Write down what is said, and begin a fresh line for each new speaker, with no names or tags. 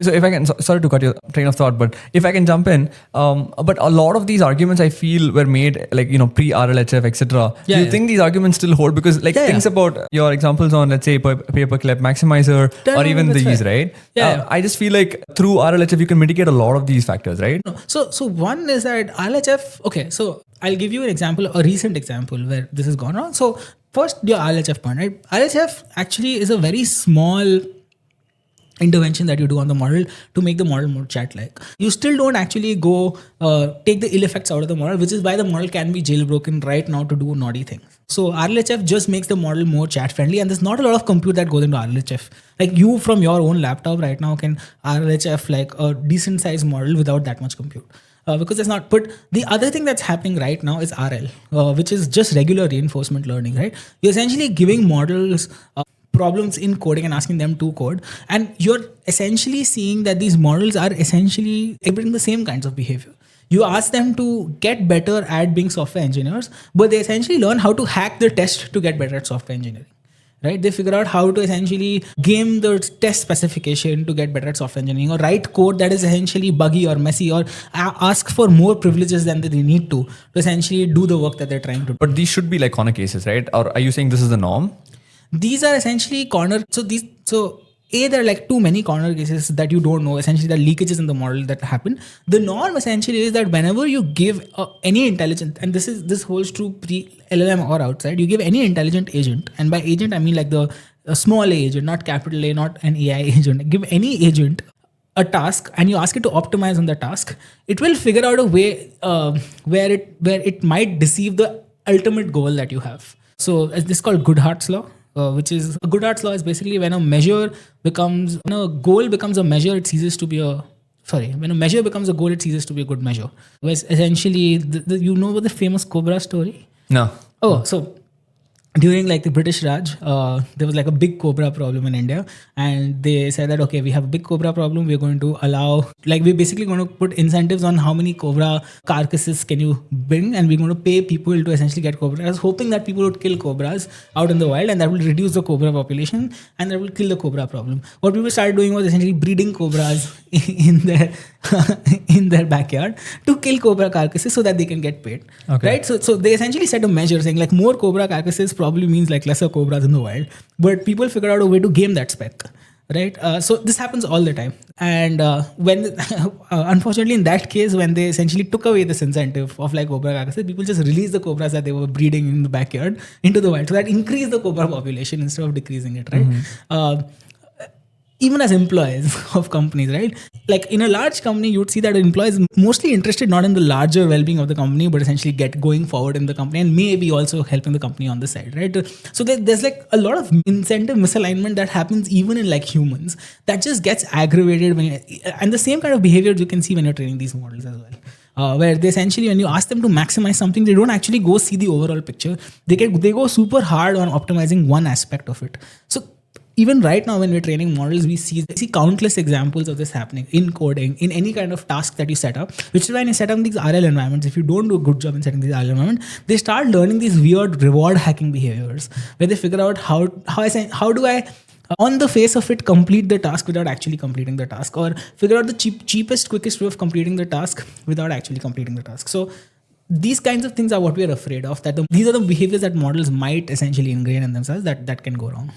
So if I can, sorry to cut your train of thought, but if I can jump in, but a lot of these arguments I feel were made like, pre RLHF, etc. Do you think these arguments still hold? Because things about your examples on, let's say, paperclip maximizer or even these, right? I just feel like through RLHF, you can mitigate a lot of these factors, right?
So one is that RLHF, okay, so I'll give you an example, a recent example where this has gone wrong. So first, your RLHF point, right? RLHF actually is a very small intervention that you do on the model to make the model more chat-like. You still don't actually go take the ill effects out of the model, which is why the model can be jailbroken right now to do naughty things. So RLHF just makes the model more chat-friendly, and there's not a lot of compute that goes into RLHF. Like you from your own laptop right now can RLHF like a decent-sized model without that much compute. Because there's not. But the other thing that's happening right now is RL, which is just regular reinforcement learning, right? You're essentially giving models problems in coding and asking them to code, and you're essentially seeing that these models are essentially exhibiting the same kinds of behavior. You ask them to get better at being software engineers, but they essentially learn how to hack the test to get better at software engineering, right? They figure out how to essentially game the test specification to get better at software engineering, or write code that is essentially buggy or messy, or ask for more privileges than they need to essentially do the work that they're trying to do.
But these should be like corner cases, right? Or are you saying this is the norm?
These are essentially corner. So there are like too many corner cases that you don't know. Essentially, the leakages in the model that happen. The norm essentially is that whenever you give any intelligent, and this holds true pre LLM or outside, you give any intelligent agent, and by agent I mean like the small A agent, not capital A, not an AI agent. Give any agent a task and you ask it to optimize on the task, it will figure out a way where it might deceive the ultimate goal that you have. So this is called Goodhart's law. Which is Goodhart's law is basically when a goal becomes a measure, it ceases to be when a measure becomes a goal, it ceases to be a good measure. Whereas essentially, you know the famous cobra story?
No.
Oh, so during like the British-Raj, there was like a big cobra problem in India, and they said that, okay, we have a big cobra problem. We're going to we're basically going to put incentives on how many cobra carcasses can you bring, and we're going to pay people to essentially get cobras, hoping that people would kill cobras out in the wild, and that will reduce the cobra population, and that will kill the cobra problem. What people started doing was essentially breeding cobras in their backyard to kill cobra carcasses so that they can get paid. Okay. Right? So they essentially set a measure saying like more cobra carcasses probably means like lesser cobras in the wild, but people figured out a way to game that spec, right? So this happens all the time, and when unfortunately in that case, when they essentially took away this incentive of like cobra carcasses, people just released the cobras that they were breeding in the backyard into the wild, so that increased the cobra population instead of decreasing it, right? Mm-hmm. Even as employees of companies, right? Like in a large company, you would see that employees mostly interested not in the larger well-being of the company, but essentially going forward in the company and maybe also helping the company on the side, right? So there's like a lot of incentive misalignment that happens even in like humans that just gets aggravated and the same kind of behavior you can see when you're training these models as well. Where they essentially, when you ask them to maximize something, they don't actually go see the overall picture. They go super hard on optimizing one aspect of it. So even right now, when we're training models, we see countless examples of this happening in coding, in any kind of task that you set up, which is when you set up these RL environments. If you don't do a good job in setting these RL environments, they start learning these weird reward hacking behaviors, where they figure out how do I on the face of it complete the task without actually completing the task, or figure out the cheapest, quickest way of completing the task without actually completing the task. So these kinds of things are what we are afraid of, that these are the behaviors that models might essentially ingrain in themselves that can go wrong.